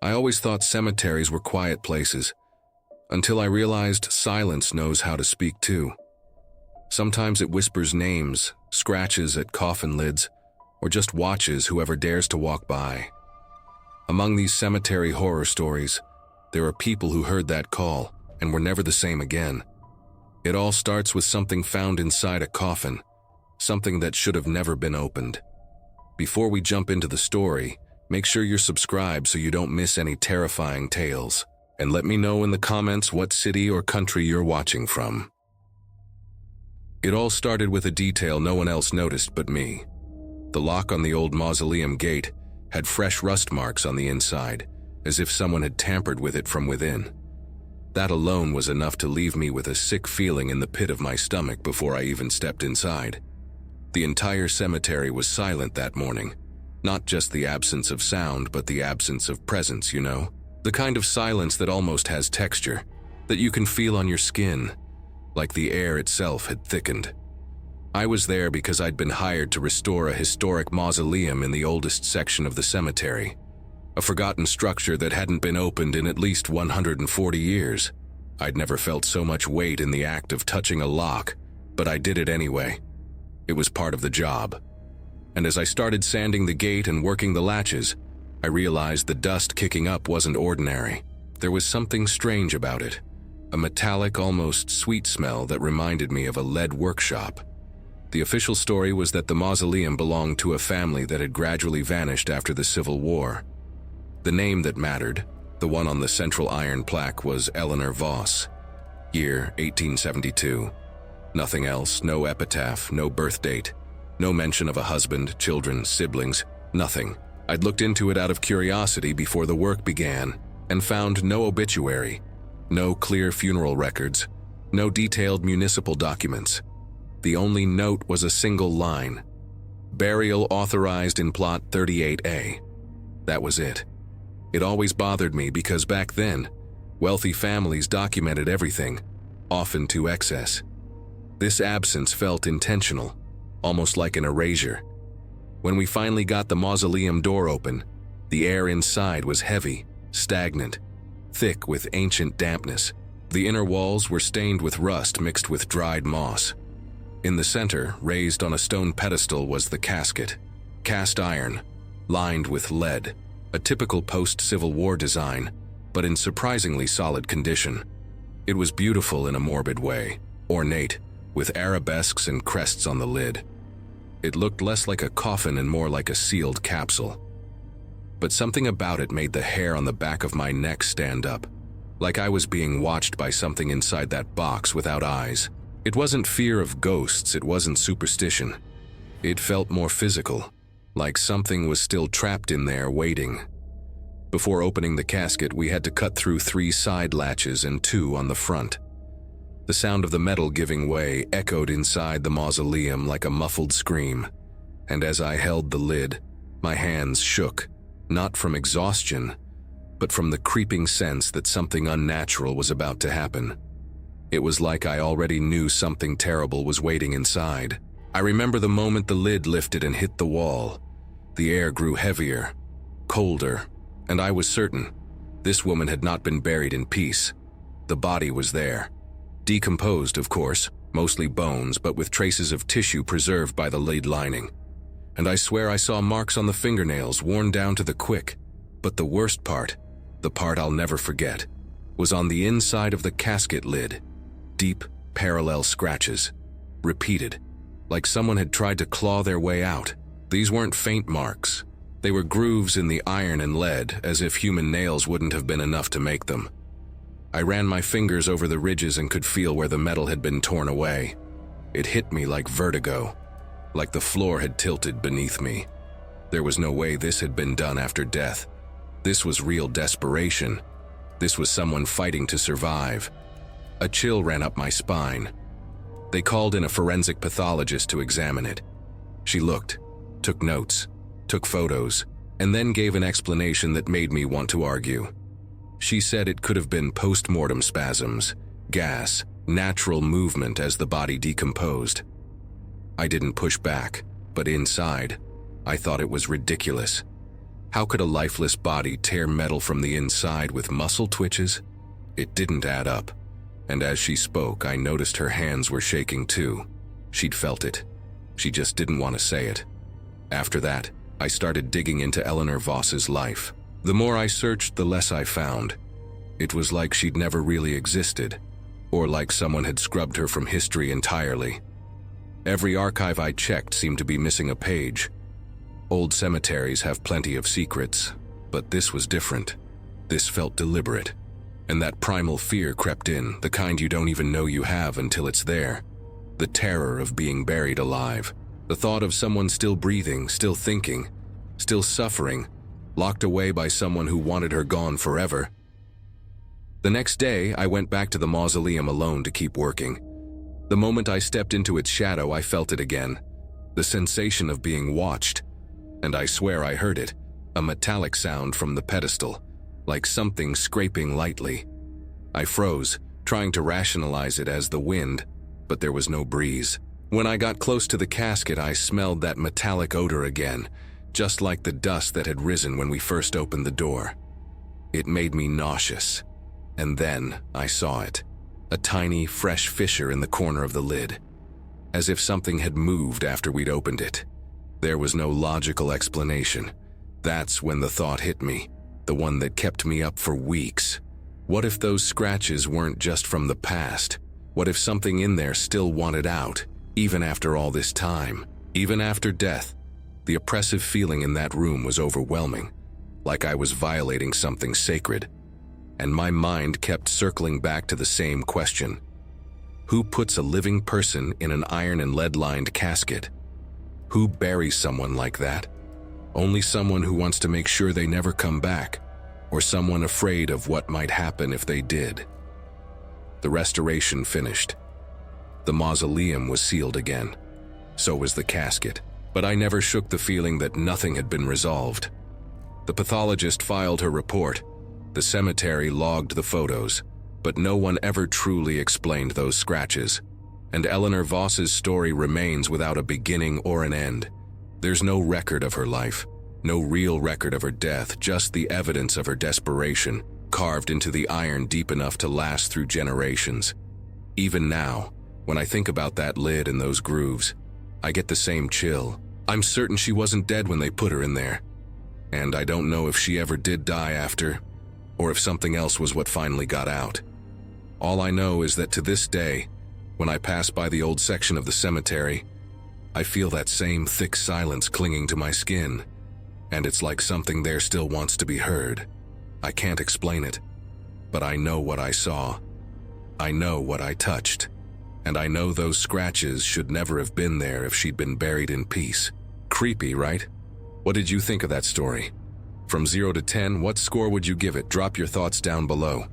I always thought cemeteries were quiet places, until I realized silence knows how to speak too. Sometimes it whispers names, scratches at coffin lids, or just watches whoever dares to walk by. Among these cemetery horror stories, there are people who heard that call and were never the same again. It all starts with something found inside a coffin, something that should have never been opened. Before we jump into the story, make sure you're subscribed so you don't miss any terrifying tales. And let me know in the comments what city or country you're watching from. It all started with a detail no one else noticed but me. The lock on the old mausoleum gate had fresh rust marks on the inside, as if someone had tampered with it from within. That alone was enough to leave me with a sick feeling in the pit of my stomach before I even stepped inside. The entire cemetery was silent that morning. Not just the absence of sound, but the absence of presence, you know? The kind of silence that almost has texture, that you can feel on your skin, like the air itself had thickened. I was there because I'd been hired to restore a historic mausoleum in the oldest section of the cemetery. A forgotten structure that hadn't been opened in at least 140 years. I'd never felt so much weight in the act of touching a lock, but I did it anyway. It was part of the job. And as I started sanding the gate and working the latches, I realized the dust kicking up wasn't ordinary. There was something strange about it, a metallic, almost sweet smell that reminded me of a lead workshop. The official story was that the mausoleum belonged to a family that had gradually vanished after the Civil War. The name that mattered, the one on the central iron plaque, was Eleanor Voss. Year 1872. Nothing else, no epitaph, no birth date, no mention of a husband, children, siblings, nothing. I'd looked into it out of curiosity before the work began and found no obituary, no clear funeral records, no detailed municipal documents. The only note was a single line: burial authorized in Plot 38A. That was it. It always bothered me because back then, wealthy families documented everything, often to excess. This absence felt intentional, almost like an erasure. When we finally got the mausoleum door open, the air inside was heavy, stagnant, thick with ancient dampness. The inner walls were stained with rust mixed with dried moss. In the center, raised on a stone pedestal, was the casket, cast iron, lined with lead, a typical post-Civil War design, but in surprisingly solid condition. It was beautiful in a morbid way, ornate, with arabesques and crests on the lid. It looked less like a coffin and more like a sealed capsule. But something about it made the hair on the back of my neck stand up, like I was being watched by something inside that box without eyes. It wasn't fear of ghosts, it wasn't superstition. It felt more physical, like something was still trapped in there waiting. Before opening the casket, we had to cut through 3 side latches and 2 on the front. The sound of the metal giving way echoed inside the mausoleum like a muffled scream, and as I held the lid, my hands shook, not from exhaustion, but from the creeping sense that something unnatural was about to happen. It was like I already knew something terrible was waiting inside. I remember the moment the lid lifted and hit the wall. The air grew heavier, colder, and I was certain this woman had not been buried in peace. The body was there. Decomposed, of course, mostly bones, but with traces of tissue preserved by the lid lining. And I swear I saw marks on the fingernails worn down to the quick. But the worst part, the part I'll never forget, was on the inside of the casket lid. Deep, parallel scratches. Repeated, like someone had tried to claw their way out. These weren't faint marks. They were grooves in the iron and lead, as if human nails wouldn't have been enough to make them. I ran my fingers over the ridges and could feel where the metal had been torn away. It hit me like vertigo, like the floor had tilted beneath me. There was no way this had been done after death. This was real desperation. This was someone fighting to survive. A chill ran up my spine. They called in a forensic pathologist to examine it. She looked, took notes, took photos, and then gave an explanation that made me want to argue. She said it could have been post-mortem spasms, gas, natural movement as the body decomposed. I didn't push back, but inside, I thought it was ridiculous. How could a lifeless body tear metal from the inside with muscle twitches? It didn't add up. And as she spoke, I noticed her hands were shaking too. She'd felt it. She just didn't want to say it. After that, I started digging into Eleanor Voss's life. The more I searched, the less I found. It was like she'd never really existed, or like someone had scrubbed her from history entirely. Every archive I checked seemed to be missing a page. Old cemeteries have plenty of secrets, but this was different. This felt deliberate. And that primal fear crept in, the kind you don't even know you have until it's there. The terror of being buried alive. The thought of someone still breathing, still thinking, still suffering, locked away by someone who wanted her gone forever. The next day, I went back to the mausoleum alone to keep working. The moment I stepped into its shadow, I felt it again. The sensation of being watched. And I swear I heard it, a metallic sound from the pedestal, like something scraping lightly. I froze, trying to rationalize it as the wind, but there was no breeze. When I got close to the casket, I smelled that metallic odor again, just like the dust that had risen when we first opened the door. It made me nauseous. And then I saw it, a tiny, fresh fissure in the corner of the lid, as if something had moved after we'd opened it. There was no logical explanation. That's when the thought hit me, the one that kept me up for weeks. What if those scratches weren't just from the past? What if something in there still wanted out, even after all this time, even after death? The oppressive feeling in that room was overwhelming, like I was violating something sacred. And my mind kept circling back to the same question. Who puts a living person in an iron and lead-lined casket? Who buries someone like that? Only someone who wants to make sure they never come back, or someone afraid of what might happen if they did. The restoration finished. The mausoleum was sealed again. So was the casket. But I never shook the feeling that nothing had been resolved. The pathologist filed her report. The cemetery logged the photos, but no one ever truly explained those scratches. And Eleanor Voss's story remains without a beginning or an end. There's no record of her life, no real record of her death, just the evidence of her desperation, carved into the iron deep enough to last through generations. Even now, when I think about that lid and those grooves, I get the same chill. I'm certain she wasn't dead when they put her in there. And I don't know if she ever did die after, or if something else was what finally got out. All I know is that to this day, when I pass by the old section of the cemetery, I feel that same thick silence clinging to my skin, and it's like something there still wants to be heard. I can't explain it, but I know what I saw. I know what I touched, and I know those scratches should never have been there if she'd been buried in peace. Creepy, right? What did you think of that story? From 0 to 10, what score would you give it? Drop your thoughts down below.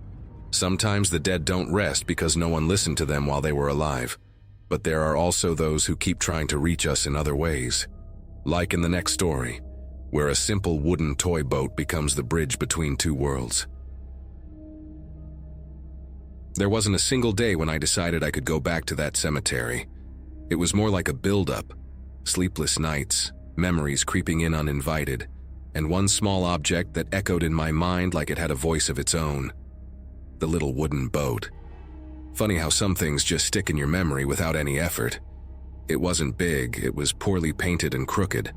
Sometimes the dead don't rest because no one listened to them while they were alive. But there are also those who keep trying to reach us in other ways. Like in the next story, where a simple wooden toy boat becomes the bridge between two worlds. There wasn't a single day when I decided I could go back to that cemetery. It was more like a build-up. Sleepless nights, memories creeping in uninvited, and one small object that echoed in my mind like it had a voice of its own. The little wooden boat. Funny how some things just stick in your memory without any effort. It wasn't big, it was poorly painted and crooked,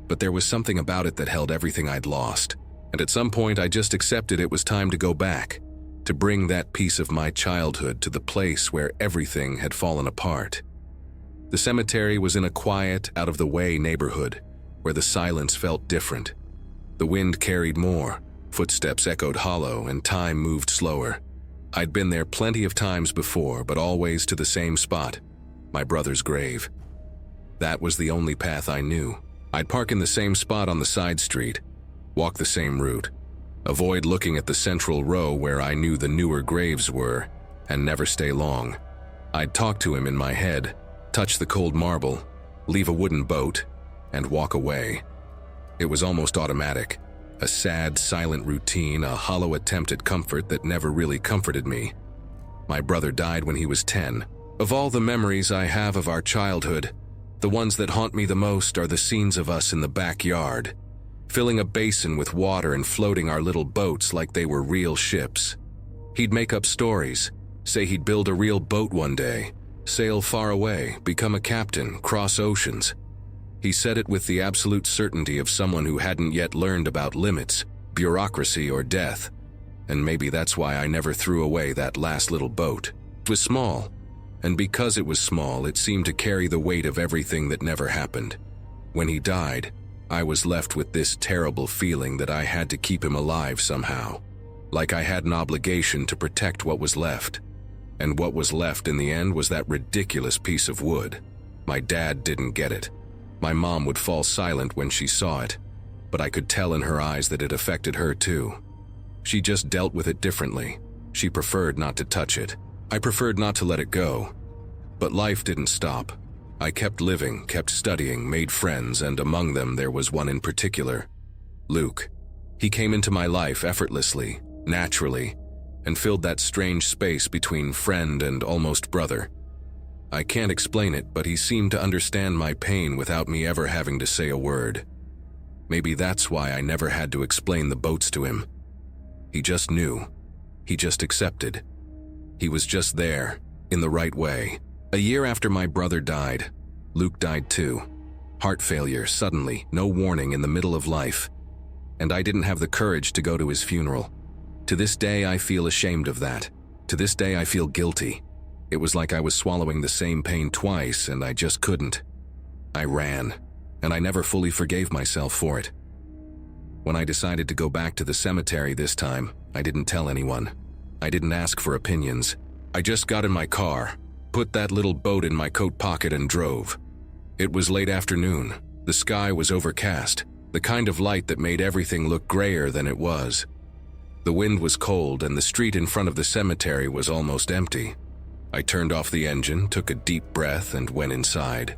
but there was something about it that held everything I'd lost. And at some point I just accepted it was time to go back, to bring that piece of my childhood to the place where everything had fallen apart. The cemetery was in a quiet, out-of-the-way neighborhood, where the silence felt different. The wind carried more, footsteps echoed hollow, and time moved slower. I'd been there plenty of times before, but always to the same spot, my brother's grave. That was the only path I knew. I'd park in the same spot on the side street, walk the same route, avoid looking at the central row where I knew the newer graves were, and never stay long. I'd talk to him in my head, touch the cold marble, leave a wooden boat, and walk away. It was almost automatic, a sad, silent routine, a hollow attempt at comfort that never really comforted me. My brother died when he was 10. Of all the memories I have of our childhood, the ones that haunt me the most are the scenes of us in the backyard, filling a basin with water and floating our little boats like they were real ships. He'd make up stories, say he'd build a real boat one day, sail far away, become a captain, cross oceans. He said it with the absolute certainty of someone who hadn't yet learned about limits, bureaucracy, or death. And maybe that's why I never threw away that last little boat. It was small, and because it was small, it seemed to carry the weight of everything that never happened. When he died, I was left with this terrible feeling that I had to keep him alive somehow, like I had an obligation to protect what was left. And what was left in the end was that ridiculous piece of wood. My dad didn't get it. My mom would fall silent when she saw it, but I could tell in her eyes that it affected her too. She just dealt with it differently. She preferred not to touch it. I preferred not to let it go. But life didn't stop. I kept living, kept studying, made friends, and among them there was one in particular, Luke. He came into my life effortlessly, naturally, and filled that strange space between friend and almost brother. I can't explain it, but he seemed to understand my pain without me ever having to say a word. Maybe that's why I never had to explain the boats to him. He just knew. He just accepted. He was just there, in the right way. A year after my brother died, Luke died too. Heart failure, suddenly, no warning, in the middle of life. And I didn't have the courage to go to his funeral. To this day, I feel ashamed of that. To this day, I feel guilty. It was like I was swallowing the same pain twice, and I just couldn't. I ran, and I never fully forgave myself for it. When I decided to go back to the cemetery this time, I didn't tell anyone. I didn't ask for opinions. I just got in my car, put that little boat in my coat pocket, and drove. It was late afternoon. The sky was overcast, the kind of light that made everything look grayer than it was. The wind was cold, and the street in front of the cemetery was almost empty. I turned off the engine, took a deep breath, and went inside.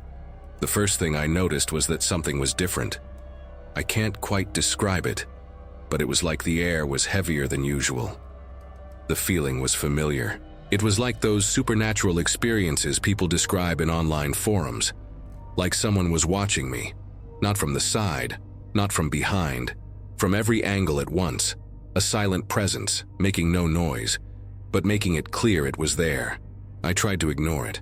The first thing I noticed was that something was different. I can't quite describe it, but it was like the air was heavier than usual. The feeling was familiar. It was like those supernatural experiences people describe in online forums. Like someone was watching me, not from the side, not from behind, from every angle at once. A silent presence, making no noise, but making it clear it was there. I tried to ignore it.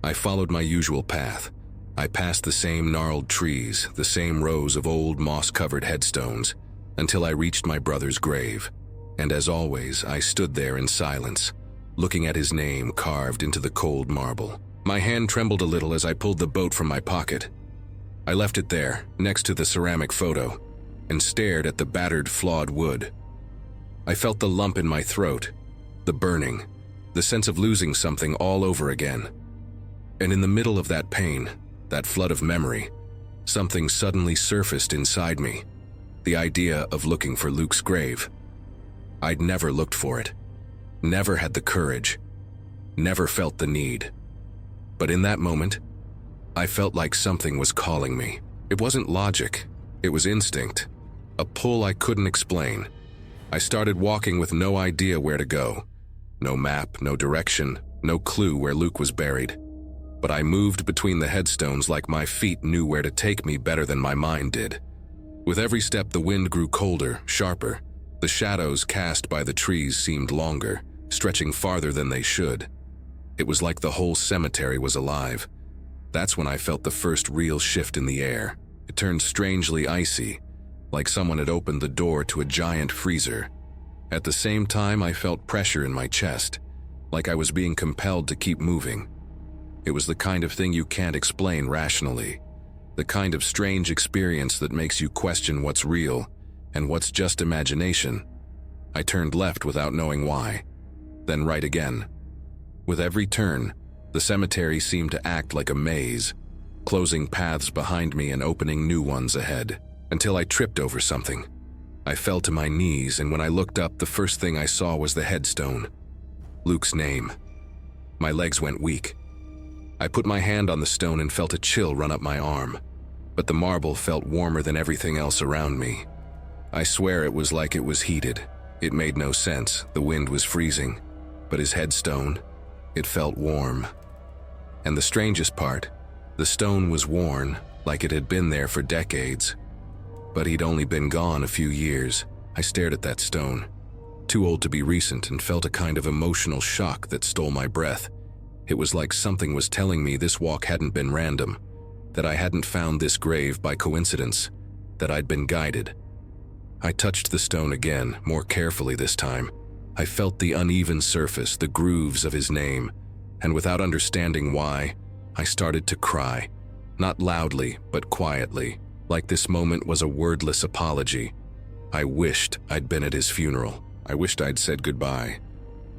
I followed my usual path. I passed the same gnarled trees, the same rows of old moss-covered headstones, until I reached my brother's grave. And as always, I stood there in silence, looking at his name carved into the cold marble. My hand trembled a little as I pulled the boat from my pocket. I left it there, next to the ceramic photo, and stared at the battered, flawed wood. I felt the lump in my throat, the burning, the sense of losing something all over again. And in the middle of that pain, that flood of memory, something suddenly surfaced inside me. The idea of looking for Luke's grave. I'd never looked for it, never had the courage, never felt the need. But in that moment, I felt like something was calling me. It wasn't logic, it was instinct, a pull I couldn't explain. I started walking with no idea where to go. No map, no direction, no clue where Luke was buried. But I moved between the headstones like my feet knew where to take me better than my mind did. With every step, the wind grew colder, sharper. The shadows cast by the trees seemed longer, stretching farther than they should. It was like the whole cemetery was alive. That's when I felt the first real shift in the air. It turned strangely icy, like someone had opened the door to a giant freezer. At the same time, I felt pressure in my chest, like I was being compelled to keep moving. It was the kind of thing you can't explain rationally, the kind of strange experience that makes you question what's real and what's just imagination. I turned left without knowing why, then right again. With every turn, the cemetery seemed to act like a maze, closing paths behind me and opening new ones ahead, until I tripped over something. I fell to my knees, and when I looked up, the first thing I saw was the headstone. Luke's name. My legs went weak. I put my hand on the stone and felt a chill run up my arm, but the marble felt warmer than everything else around me. I swear it was like it was heated. It made no sense. The wind was freezing, but his headstone, it felt warm. And the strangest part, the stone was worn, like it had been there for decades. But he'd only been gone a few years. I stared at that stone, too old to be recent, and felt a kind of emotional shock that stole my breath. It was like something was telling me this walk hadn't been random, that I hadn't found this grave by coincidence, that I'd been guided. I touched the stone again, more carefully this time. I felt the uneven surface, the grooves of his name, and without understanding why, I started to cry. Not loudly, but quietly, like this moment was a wordless apology. I wished I'd been at his funeral. I wished I'd said goodbye.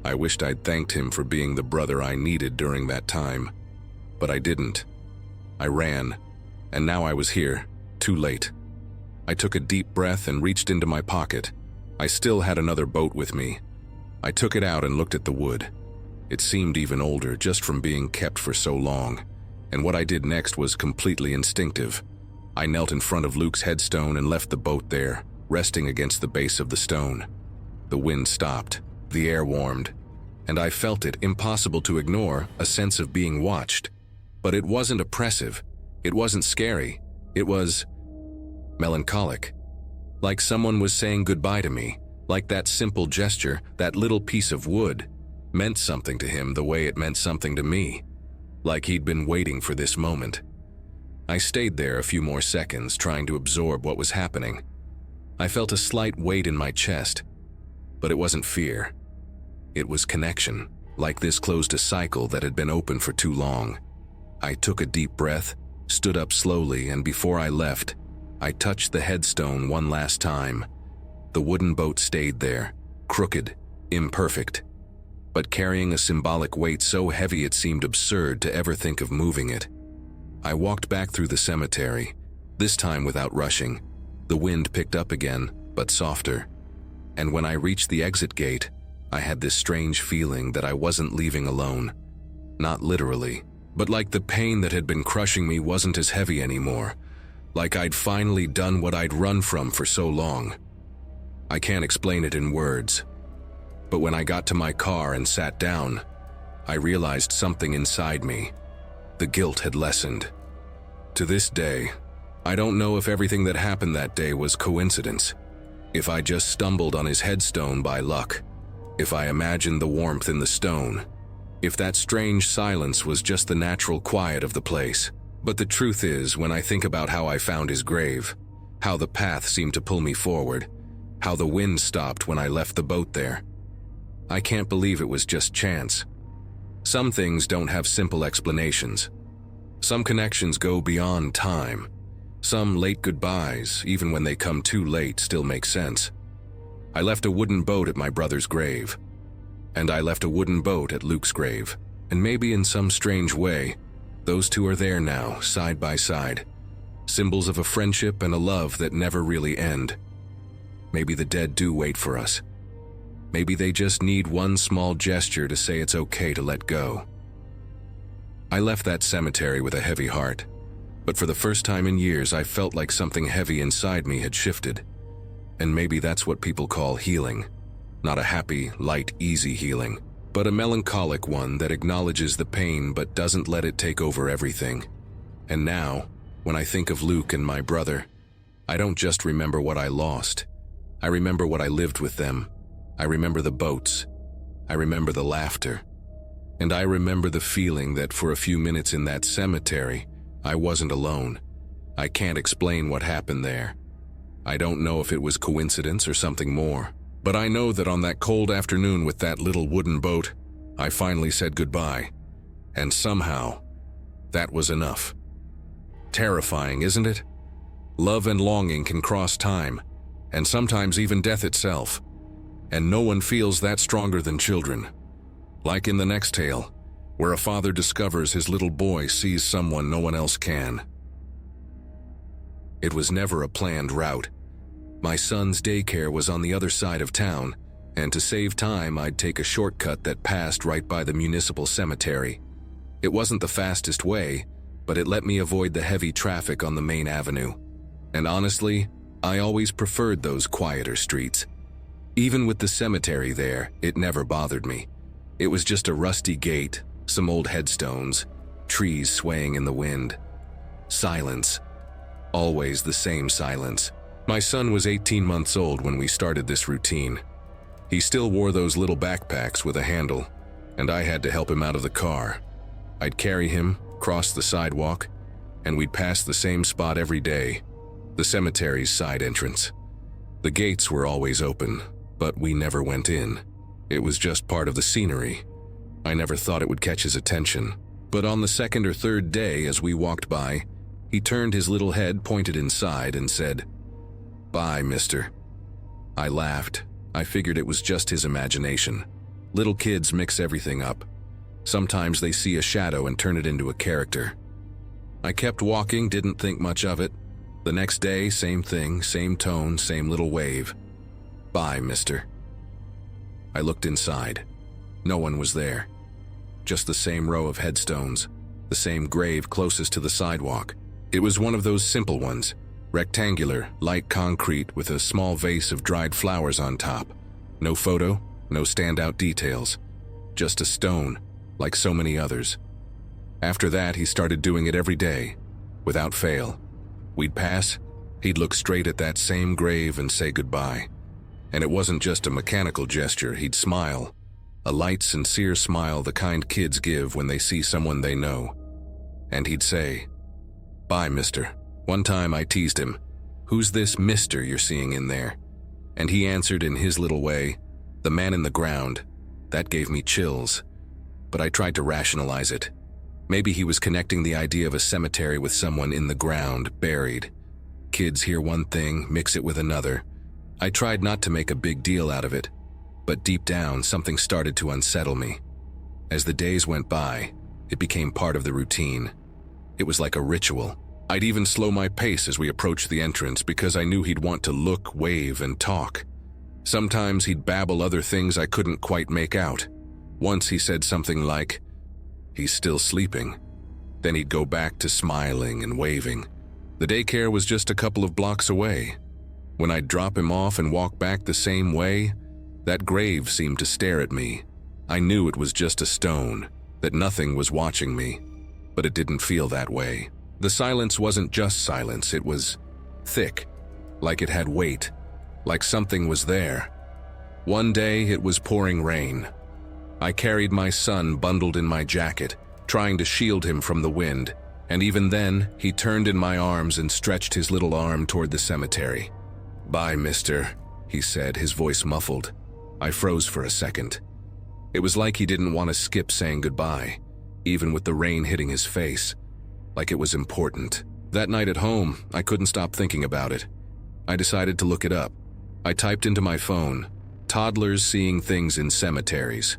I wished I'd thanked him for being the brother I needed during that time. But I didn't. I ran, and now I was here, too late. I took a deep breath and reached into my pocket. I still had another boat with me. I took it out and looked at the wood. It seemed even older just from being kept for so long, and what I did next was completely instinctive. I knelt in front of Luke's headstone and left the boat there, resting against the base of the stone. The wind stopped, the air warmed, and I felt it, impossible to ignore, a sense of being watched. But it wasn't oppressive, it wasn't scary, it was melancholic. Like someone was saying goodbye to me, like that simple gesture, that little piece of wood, meant something to him the way it meant something to me, like he'd been waiting for this moment. I stayed there a few more seconds, trying to absorb what was happening. I felt a slight weight in my chest, but it wasn't fear. It was connection, like this closed a cycle that had been open for too long. I took a deep breath, stood up slowly, and before I left, I touched the headstone one last time. The wooden boat stayed there, crooked, imperfect, but carrying a symbolic weight so heavy it seemed absurd to ever think of moving it. I walked back through the cemetery, this time without rushing. The wind picked up again, but softer. And when I reached the exit gate, I had this strange feeling that I wasn't leaving alone. Not literally, but like the pain that had been crushing me wasn't as heavy anymore. Like I'd finally done what I'd run from for so long. I can't explain it in words. But when I got to my car and sat down, I realized something inside me. The guilt had lessened. To this day, I don't know if everything that happened that day was coincidence, if I just stumbled on his headstone by luck, if I imagined the warmth in the stone, if that strange silence was just the natural quiet of the place. But the truth is, when I think about how I found his grave, how the path seemed to pull me forward, how the wind stopped when I left the boat there, I can't believe it was just chance. Some things don't have simple explanations. Some connections go beyond time. Some late goodbyes, even when they come too late, still make sense. I left a wooden boat at my brother's grave, and I left a wooden boat at Luke's grave, and maybe in some strange way, those two are there now, side by side, symbols of a friendship and a love that never really end. Maybe the dead do wait for us. Maybe they just need one small gesture to say it's okay to let go. I left that cemetery with a heavy heart, but for the first time in years I felt like something heavy inside me had shifted. And maybe that's what people call healing. Not a happy, light, easy healing, but a melancholic one that acknowledges the pain but doesn't let it take over everything. And now, when I think of Luke and my brother, I don't just remember what I lost. I remember what I lived with them. I remember the boats. I remember the laughter. And I remember the feeling that for a few minutes in that cemetery, I wasn't alone. I can't explain what happened there. I don't know if it was coincidence or something more, but I know that on that cold afternoon with that little wooden boat, I finally said goodbye. And somehow, that was enough. Terrifying, isn't it? Love and longing can cross time, and sometimes even death itself. And no one feels that stronger than children. Like in the next tale, where a father discovers his little boy sees someone no one else can. It was never a planned route. My son's daycare was on the other side of town, and to save time, I'd take a shortcut that passed right by the municipal cemetery. It wasn't the fastest way, but it let me avoid the heavy traffic on the main avenue. And honestly, I always preferred those quieter streets. Even with the cemetery there, it never bothered me. It was just a rusty gate, some old headstones, trees swaying in the wind. Silence. Always the same silence. My son was 18 months old when we started this routine. He still wore those little backpacks with a handle, and I had to help him out of the car. I'd carry him, cross the sidewalk, and we'd pass the same spot every day, the cemetery's side entrance. The gates were always open, but we never went in. It was just part of the scenery. I never thought it would catch his attention. But on the second or third day, as we walked by, he turned his little head, pointed inside, and said, "Bye, mister." I laughed. I figured it was just his imagination. Little kids mix everything up. Sometimes they see a shadow and turn it into a character. I kept walking, didn't think much of it. The next day, same thing, same tone, same little wave. "Bye, mister." I looked inside. No one was there. Just the same row of headstones, the same grave closest to the sidewalk. It was one of those simple ones, rectangular, light concrete with a small vase of dried flowers on top. No photo, no standout details. Just a stone, like so many others. After that, he started doing it every day, without fail. We'd pass, he'd look straight at that same grave and say goodbye. And it wasn't just a mechanical gesture, he'd smile. A light, sincere smile, the kind kids give when they see someone they know. And he'd say, "Bye, mister." One time I teased him, "Who's this mister you're seeing in there?" And he answered in his little way, "The man in the ground." That gave me chills. But I tried to rationalize it. Maybe he was connecting the idea of a cemetery with someone in the ground, buried. Kids hear one thing, mix it with another. I tried not to make a big deal out of it, but deep down, something started to unsettle me. As the days went by, it became part of the routine. It was like a ritual. I'd even slow my pace as we approached the entrance because I knew he'd want to look, wave, and talk. Sometimes he'd babble other things I couldn't quite make out. Once he said something like, "He's still sleeping." Then he'd go back to smiling and waving. The daycare was just a couple of blocks away. When I'd drop him off and walk back the same way, that grave seemed to stare at me. I knew it was just a stone, that nothing was watching me, but it didn't feel that way. The silence wasn't just silence, it was thick, like it had weight, like something was there. One day it was pouring rain. I carried my son bundled in my jacket, trying to shield him from the wind, and even then, he turned in my arms and stretched his little arm toward the cemetery. "Bye, mister," he said, his voice muffled. I froze for a second. It was like he didn't want to skip saying goodbye, even with the rain hitting his face, like it was important. That night at home, I couldn't stop thinking about it. I decided to look it up. I typed into my phone, "toddlers seeing things in cemeteries."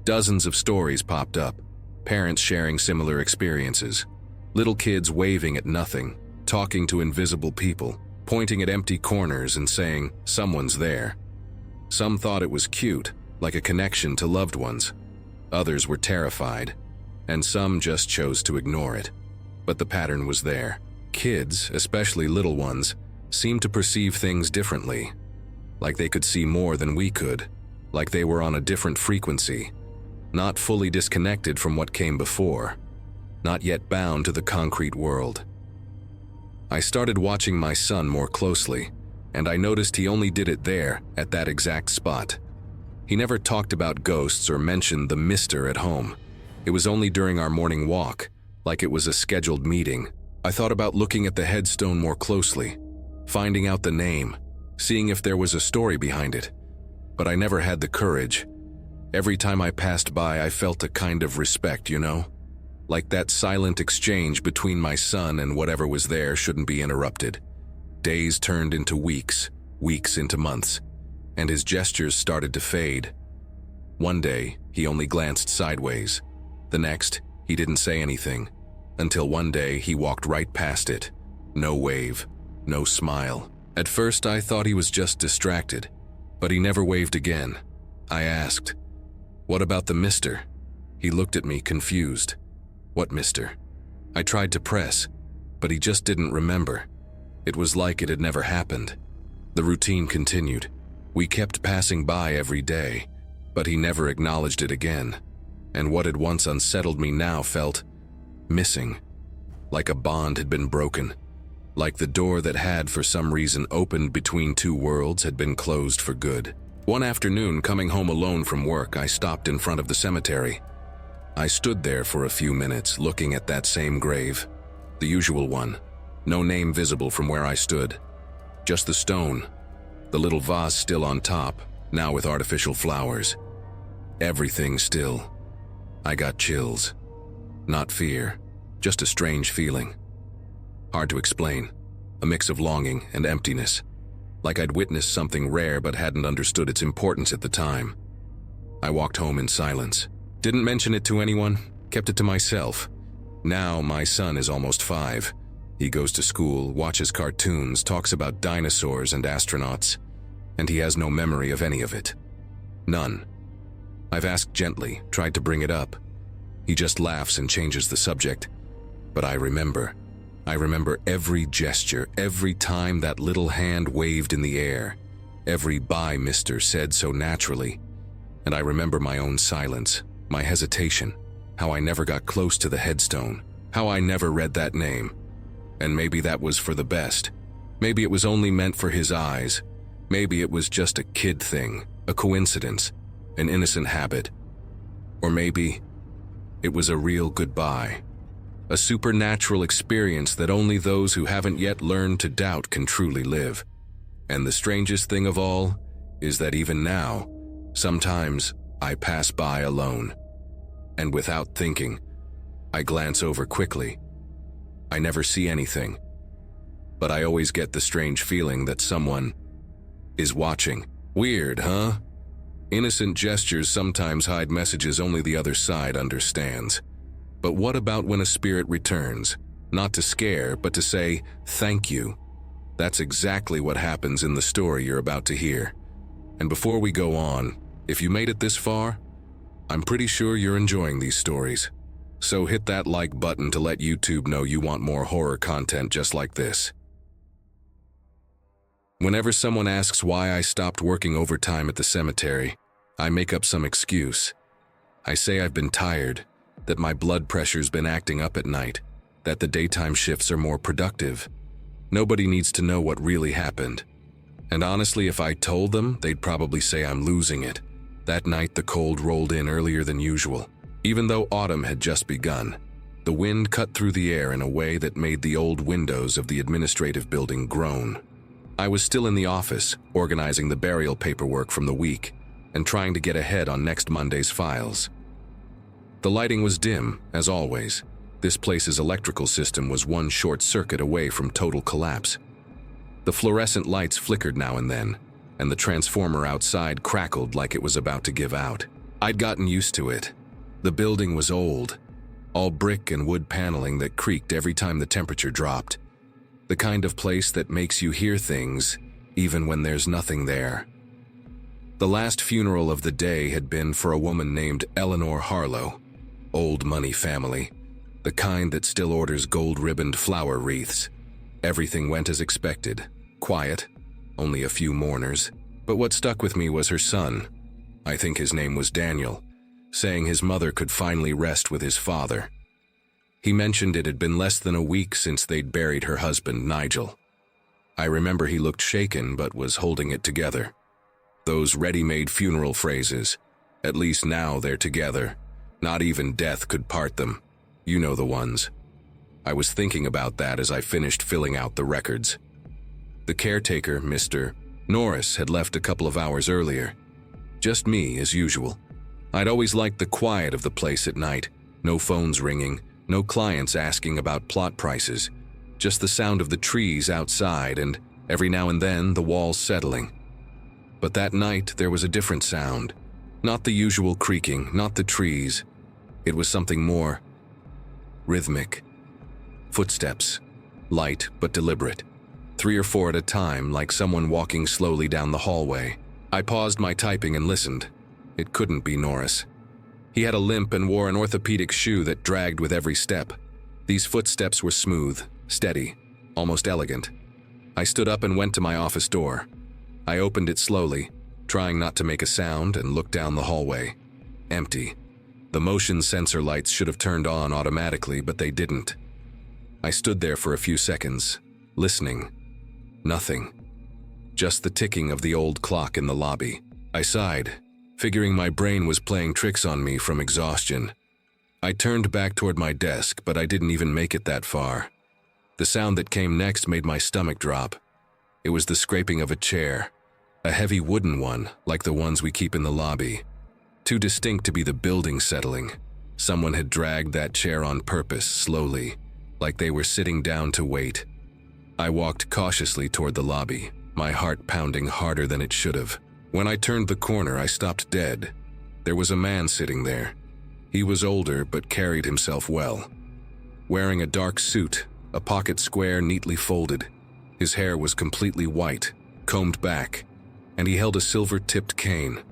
Dozens of stories popped up, parents sharing similar experiences. Little kids waving at nothing, talking to invisible people, pointing at empty corners and saying, "Someone's there." Some thought it was cute, like a connection to loved ones. Others were terrified, and some just chose to ignore it. But the pattern was there. Kids, especially little ones, seemed to perceive things differently, like they could see more than we could, like they were on a different frequency, not fully disconnected from what came before, not yet bound to the concrete world. I started watching my son more closely, and I noticed he only did it there, at that exact spot. He never talked about ghosts or mentioned the mister at home. It was only during our morning walk, like it was a scheduled meeting. I thought about looking at the headstone more closely, finding out the name, seeing if there was a story behind it. But I never had the courage. Every time I passed by, I felt a kind of respect, you know? Like that silent exchange between my son and whatever was there shouldn't be interrupted. Days turned into weeks, weeks into months, and his gestures started to fade. One day, he only glanced sideways. The next, he didn't say anything, until one day he walked right past it. No wave, no smile. At first, I thought he was just distracted, but he never waved again. I asked, "What about the mister?" He looked at me, confused. "What mister?" I tried to press, but he just didn't remember. It was like it had never happened. The routine continued. We kept passing by every day, but he never acknowledged it again. And what had once unsettled me now felt missing, like a bond had been broken, like the door that had for some reason opened between two worlds had been closed for good. One afternoon, coming home alone from work, I stopped in front of the cemetery. I stood there for a few minutes, looking at that same grave, the usual one. No name visible from where I stood. Just the stone, the little vase still on top, now with artificial flowers. Everything still. I got chills. Not fear, just a strange feeling. Hard to explain. A mix of longing and emptiness. Like I'd witnessed something rare but hadn't understood its importance at the time. I walked home in silence. Didn't mention it to anyone, kept it to myself. Now my son is almost 5. He goes to school, watches cartoons, talks about dinosaurs and astronauts, and he has no memory of any of it. None. I've asked gently, tried to bring it up. He just laughs and changes the subject. But I remember. I remember every gesture, every time that little hand waved in the air, every "bye, mister" said so naturally. And I remember my own silence, my hesitation, how I never got close to the headstone, how I never read that name. And maybe that was for the best. Maybe it was only meant for his eyes. Maybe it was just a kid thing, a coincidence, an innocent habit. Or maybe it was a real goodbye. A supernatural experience that only those who haven't yet learned to doubt can truly live. And the strangest thing of all is that even now, sometimes I pass by alone. And without thinking, I glance over quickly. I never see anything. But I always get the strange feeling that someone is watching. Weird, huh? Innocent gestures sometimes hide messages only the other side understands. But what about when a spirit returns? Not to scare, but to say, thank you. That's exactly what happens in the story you're about to hear. And before we go on, if you made it this far, I'm pretty sure you're enjoying these stories. So hit that like button to let YouTube know you want more horror content just like this. Whenever someone asks why I stopped working overtime at the cemetery, I make up some excuse. I say I've been tired, that my blood pressure's been acting up at night, that the daytime shifts are more productive. Nobody needs to know what really happened. And honestly, if I told them, they'd probably say I'm losing it. That night, the cold rolled in earlier than usual. Even though autumn had just begun, the wind cut through the air in a way that made the old windows of the administrative building groan. I was still in the office, organizing the burial paperwork from the week, and trying to get ahead on next Monday's files. The lighting was dim, as always. This place's electrical system was one short circuit away from total collapse. The fluorescent lights flickered now and then, and the transformer outside crackled like it was about to give out. I'd gotten used to it. The building was old, all brick and wood paneling that creaked every time the temperature dropped. The kind of place that makes you hear things, even when there's nothing there. The last funeral of the day had been for a woman named Eleanor Harlow. Old money family, the kind that still orders gold-ribboned flower wreaths. Everything went as expected, quiet, only a few mourners. But what stuck with me was her son. I think his name was Daniel, saying his mother could finally rest with his father. He mentioned it had been less than a week since they'd buried her husband, Nigel. I remember he looked shaken but was holding it together. Those ready-made funeral phrases. At least now they're together. Not even death could part them. You know the ones. I was thinking about that as I finished filling out the records. The caretaker, Mr. Norris, had left a couple of hours earlier. Just me, as usual. I'd always liked the quiet of the place at night. No phones ringing, no clients asking about plot prices. Just the sound of the trees outside and, every now and then, the walls settling. But that night, there was a different sound. Not the usual creaking, not the trees. It was something more rhythmic. Footsteps, light but deliberate. 3 or 4 at a time, like someone walking slowly down the hallway. I paused my typing and listened. It couldn't be Norris. He had a limp and wore an orthopedic shoe that dragged with every step. These footsteps were smooth, steady, almost elegant. I stood up and went to my office door. I opened it slowly, trying not to make a sound, and looked down the hallway. Empty. The motion sensor lights should have turned on automatically, but they didn't. I stood there for a few seconds, listening. Nothing. Just the ticking of the old clock in the lobby. I sighed, figuring my brain was playing tricks on me from exhaustion. I turned back toward my desk, but I didn't even make it that far. The sound that came next made my stomach drop. It was the scraping of a chair, a heavy wooden one, like the ones we keep in the lobby. Too distinct to be the building settling. Someone had dragged that chair on purpose, slowly, like they were sitting down to wait. I walked cautiously toward the lobby, my heart pounding harder than it should have. When I turned the corner, I stopped dead. There was a man sitting there. He was older, but carried himself well. Wearing a dark suit, a pocket square neatly folded. His hair was completely white, combed back, and he held a silver-tipped cane.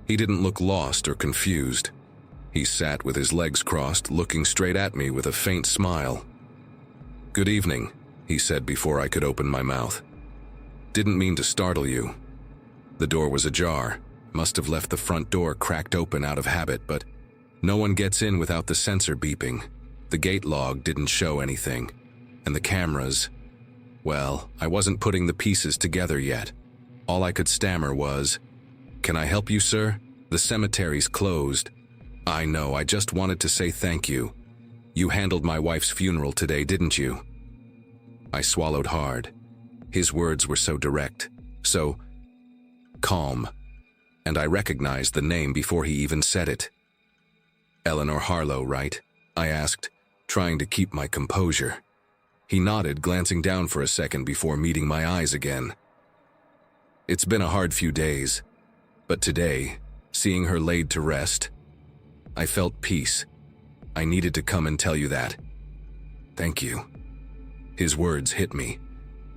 He didn't look lost or confused. He sat with his legs crossed, looking straight at me with a faint smile. "Good evening," he said before I could open my mouth. "Didn't mean to startle you." The door was ajar. Must have left the front door cracked open out of habit, but no one gets in without the sensor beeping. The gate log didn't show anything. And the cameras, well, I wasn't putting the pieces together yet. All I could stammer was, "Can I help you, sir? The cemetery's closed." "I know, I just wanted to say thank you. You handled my wife's funeral today, didn't you?" I swallowed hard. His words were so direct, so calm, and I recognized the name before he even said it. "Eleanor Harlow, right?" I asked, trying to keep my composure. He nodded, glancing down for a second before meeting my eyes again. "It's been a hard few days, but today, seeing her laid to rest, I felt peace. I needed to come and tell you that. Thank you." His words hit me.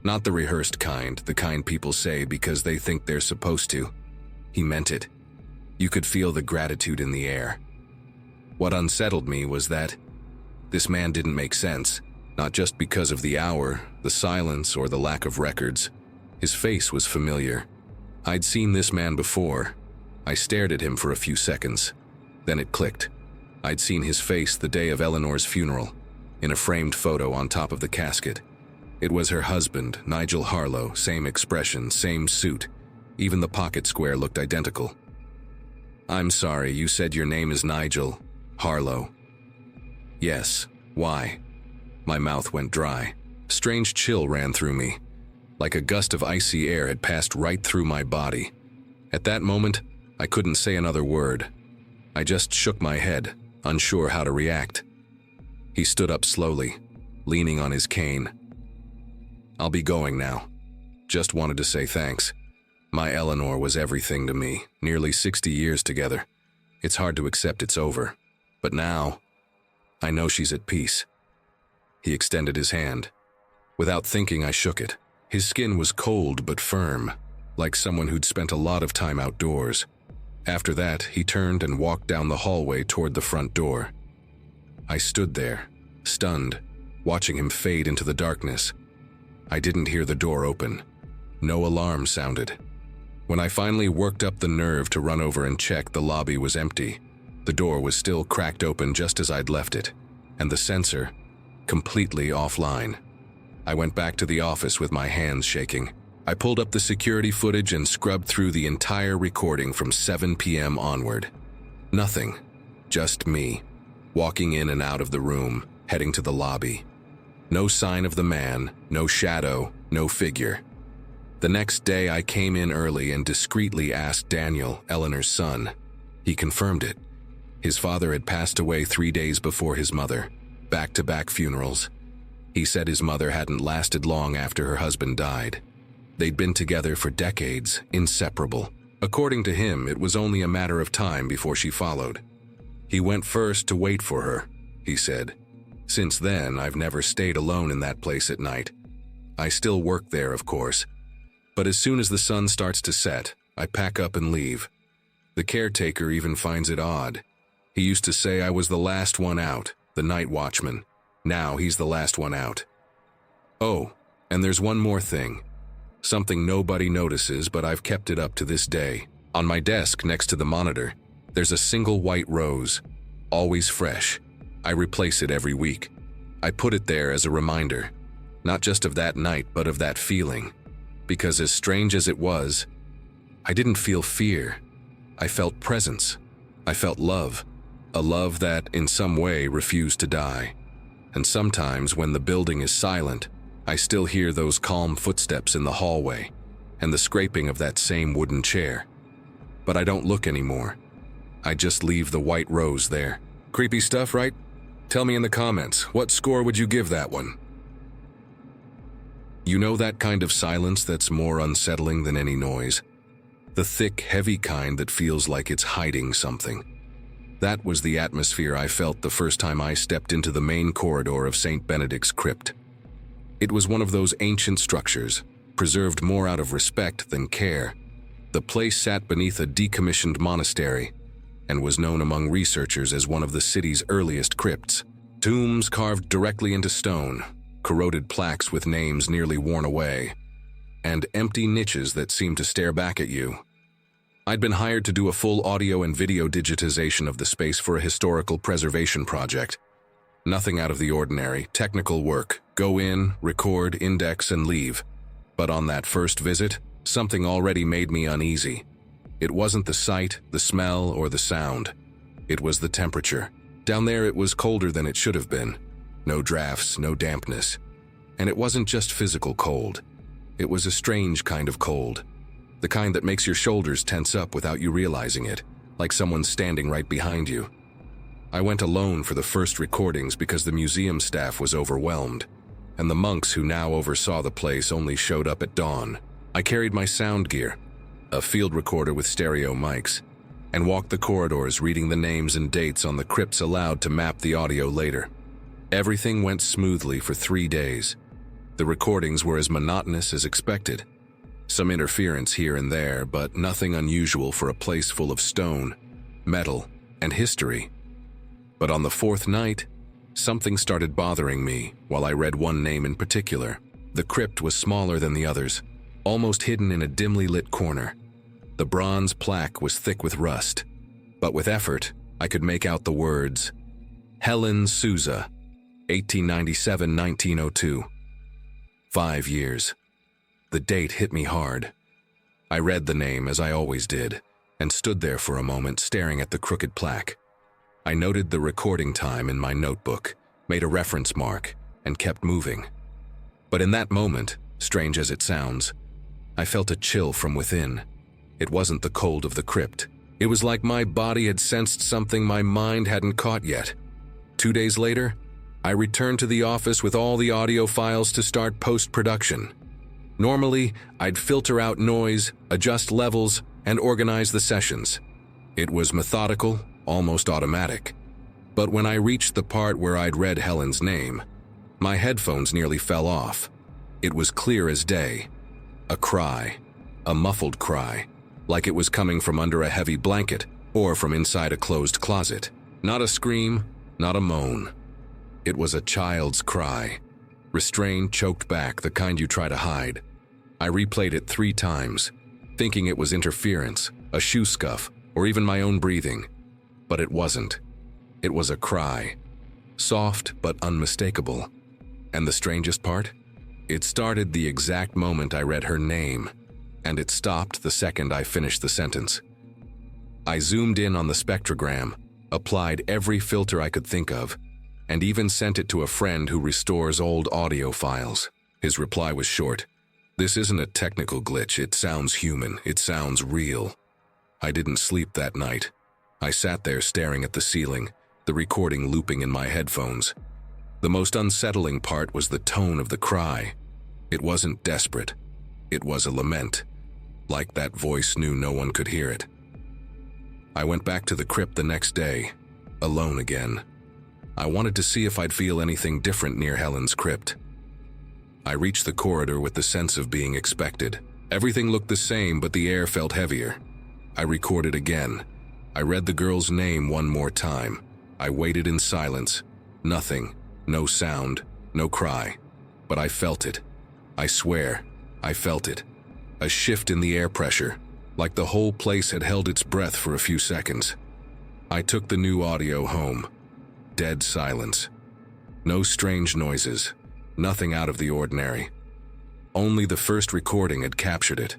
Not the rehearsed kind, the kind people say because they think they're supposed to. He meant it. You could feel the gratitude in the air. What unsettled me was that this man didn't make sense, not just because of the hour, the silence, or the lack of records. His face was familiar. I'd seen this man before. I stared at him for a few seconds. Then it clicked. I'd seen his face the day of Eleanor's funeral, in a framed photo on top of the casket. It was her husband, Nigel Harlow, same expression, same suit. Even the pocket square looked identical. "I'm sorry, you said your name is Nigel Harlow." "Yes, why?" My mouth went dry. A strange chill ran through me, like a gust of icy air had passed right through my body. At that moment, I couldn't say another word. I just shook my head, unsure how to react. He stood up slowly, leaning on his cane. "I'll be going now. Just wanted to say thanks. My Eleanor was everything to me, nearly 60 years together. It's hard to accept it's over. But now, I know she's at peace." He extended his hand. Without thinking, I shook it. His skin was cold but firm, like someone who'd spent a lot of time outdoors. After that, he turned and walked down the hallway toward the front door. I stood there, stunned, watching him fade into the darkness. I didn't hear the door open. No alarm sounded. When I finally worked up the nerve to run over and check, the lobby was empty. The door was still cracked open just as I'd left it, and the sensor completely offline. I went back to the office with my hands shaking. I pulled up the security footage and scrubbed through the entire recording from 7 p.m. onward. Nothing, just me, walking in and out of the room, heading to the lobby. No sign of the man, no shadow, no figure. The next day I came in early and discreetly asked Daniel, Eleanor's son. He confirmed it. His father had passed away 3 days before his mother, back-to-back funerals. He said his mother hadn't lasted long after her husband died. They'd been together for decades, inseparable. According to him, it was only a matter of time before she followed. He went first to wait for her, he said. Since then, I've never stayed alone in that place at night. I still work there, of course. But as soon as the sun starts to set, I pack up and leave. The caretaker even finds it odd. He used to say I was the last one out, the night watchman. Now he's the last one out. Oh, and there's one more thing. Something nobody notices, but I've kept it up to this day. On my desk next to the monitor, there's a single white rose, always fresh. I replace it every week. I put it there as a reminder. Not just of that night, but of that feeling. Because as strange as it was, I didn't feel fear. I felt presence. I felt love. A love that, in some way, refused to die. And sometimes, when the building is silent, I still hear those calm footsteps in the hallway and the scraping of that same wooden chair. But I don't look anymore. I just leave the white rose there. Creepy stuff, right? Tell me in the comments, what score would you give that one? You know that kind of silence that's more unsettling than any noise? The thick, heavy kind that feels like it's hiding something. That was the atmosphere I felt the first time I stepped into the main corridor of St. Benedict's crypt. It was one of those ancient structures, preserved more out of respect than care. The place sat beneath a decommissioned monastery and was known among researchers as one of the city's earliest crypts. Tombs carved directly into stone, corroded plaques with names nearly worn away, and empty niches that seemed to stare back at you. I'd been hired to do a full audio and video digitization of the space for a historical preservation project. Nothing out of the ordinary, technical work. Go in, record, index, and leave. But on that first visit, something already made me uneasy. It wasn't the sight, the smell, or the sound. It was the temperature. Down there it was colder than it should have been. No drafts, no dampness. And it wasn't just physical cold. It was a strange kind of cold. The kind that makes your shoulders tense up without you realizing it, like someone's standing right behind you. I went alone for the first recordings because the museum staff was overwhelmed, and the monks who now oversaw the place only showed up at dawn. I carried my sound gear, a field recorder with stereo mics, and walked the corridors reading the names and dates on the crypts aloud to map the audio later. Everything went smoothly for 3 days. The recordings were as monotonous as expected. Some interference here and there, but nothing unusual for a place full of stone, metal, and history. But on the 4th night, something started bothering me while I read one name in particular. The crypt was smaller than the others, almost hidden in a dimly lit corner. The bronze plaque was thick with rust, but with effort, I could make out the words, Helen Souza, 1897-1902. 5 years. The date hit me hard. I read the name as I always did, and stood there for a moment staring at the crooked plaque. I noted the recording time in my notebook, made a reference mark, and kept moving. But in that moment, strange as it sounds, I felt a chill from within. It wasn't the cold of the crypt. It was like my body had sensed something my mind hadn't caught yet. 2 days later, I returned to the office with all the audio files to start post-production. Normally, I'd filter out noise, adjust levels, and organize the sessions. It was methodical, almost automatic. But when I reached the part where I'd read Helen's name, my headphones nearly fell off. It was clear as day. A cry. A muffled cry. Like it was coming from under a heavy blanket or from inside a closed closet. Not a scream, not a moan. It was a child's cry. Restrained, choked back, the kind you try to hide. I replayed it 3 times, thinking it was interference, a shoe scuff, or even my own breathing. But it wasn't. It was a cry. Soft but unmistakable. And the strangest part? It started the exact moment I read her name, and it stopped the second I finished the sentence. I zoomed in on the spectrogram, applied every filter I could think of, and even sent it to a friend who restores old audio files. His reply was short. This isn't a technical glitch. It sounds human. It sounds real. I didn't sleep that night. I sat there staring at the ceiling, the recording looping in my headphones. The most unsettling part was the tone of the cry. It wasn't desperate. It was a lament. Like that voice knew no one could hear it. I went back to the crypt the next day, alone again. I wanted to see if I'd feel anything different near Helen's crypt. I reached the corridor with the sense of being expected. Everything looked the same, but the air felt heavier. I recorded again. I read the girl's name one more time. I waited in silence. Nothing. No sound. No cry. But I felt it. I swear, I felt it. A shift in the air pressure, like the whole place had held its breath for a few seconds. I took the new audio home. Dead silence. No strange noises. Nothing out of the ordinary. Only the first recording had captured it.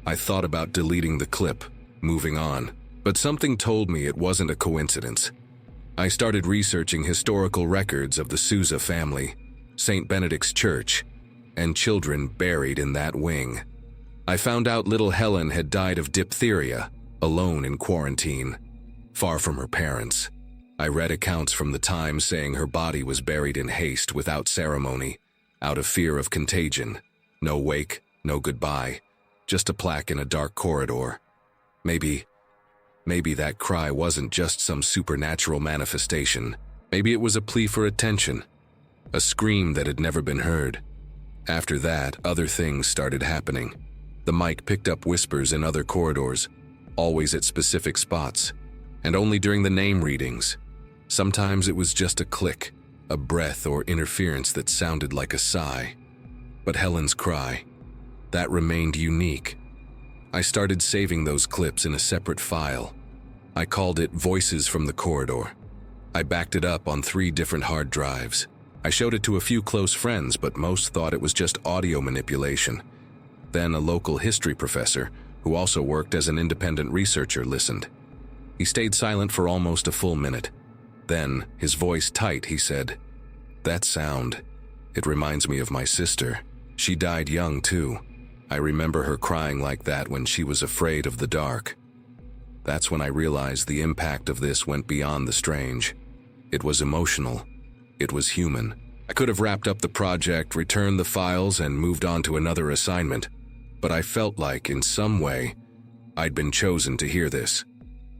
I thought about deleting the clip, moving on, but something told me it wasn't a coincidence. I started researching historical records of the Souza family, St. Benedict's Church, and children buried in that wing. I found out little Helen had died of diphtheria, alone in quarantine, far from her parents. I read accounts from the time saying her body was buried in haste without ceremony, out of fear of contagion. No wake, no goodbye, just a plaque in a dark corridor. Maybe that cry wasn't just some supernatural manifestation. Maybe it was a plea for attention, a scream that had never been heard. After that, other things started happening. The mic picked up whispers in other corridors, always at specific spots, and only during the name readings. Sometimes it was just a click, a breath or interference that sounded like a sigh. But Helen's cry, that remained unique. I started saving those clips in a separate file. I called it Voices from the Corridor. I backed it up on 3 different hard drives. I showed it to a few close friends, but most thought it was just audio manipulation. Then a local history professor, who also worked as an independent researcher, listened. He stayed silent for almost a full minute. Then, his voice tight, he said, "That sound, it reminds me of my sister. She died young too. I remember her crying like that when she was afraid of the dark." That's when I realized the impact of this went beyond the strange. It was emotional. It was human. I could have wrapped up the project, returned the files, and moved on to another assignment, but I felt like, in some way, I'd been chosen to hear this.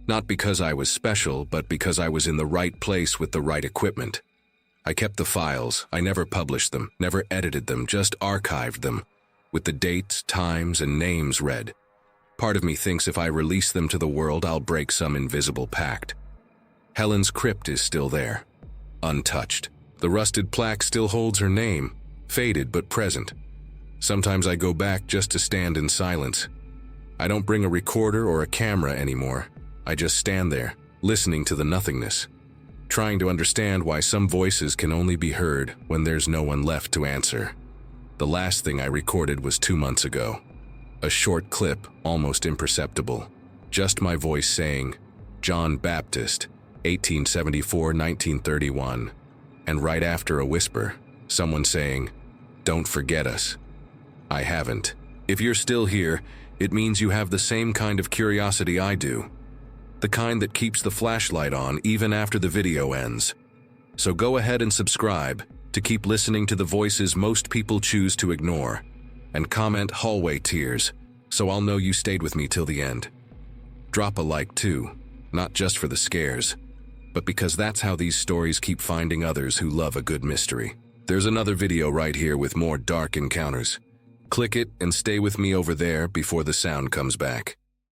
Not because I was special, but because I was in the right place with the right equipment. I kept the files. I never published them, never edited them, just archived them, with the dates, times, and names read. Part of me thinks if I release them to the world, I'll break some invisible pact. Helen's crypt is still there, untouched. The rusted plaque still holds her name, faded but present. Sometimes I go back just to stand in silence. I don't bring a recorder or a camera anymore. I just stand there, listening to the nothingness, trying to understand why some voices can only be heard when there's no one left to answer. The last thing I recorded was 2 months ago. A short clip, almost imperceptible. Just my voice saying, "John Baptist, 1874-1931. And right after a whisper, someone saying, "Don't forget us." I haven't. If you're still here, it means you have the same kind of curiosity I do. The kind that keeps the flashlight on even after the video ends. So go ahead and subscribe to keep listening to the voices most people choose to ignore, and comment "hallway tears" so I'll know you stayed with me till the end. Drop a like too, not just for the scares, but because that's how these stories keep finding others who love a good mystery. There's another video right here with more dark encounters. Click it and stay with me over there before the sound comes back.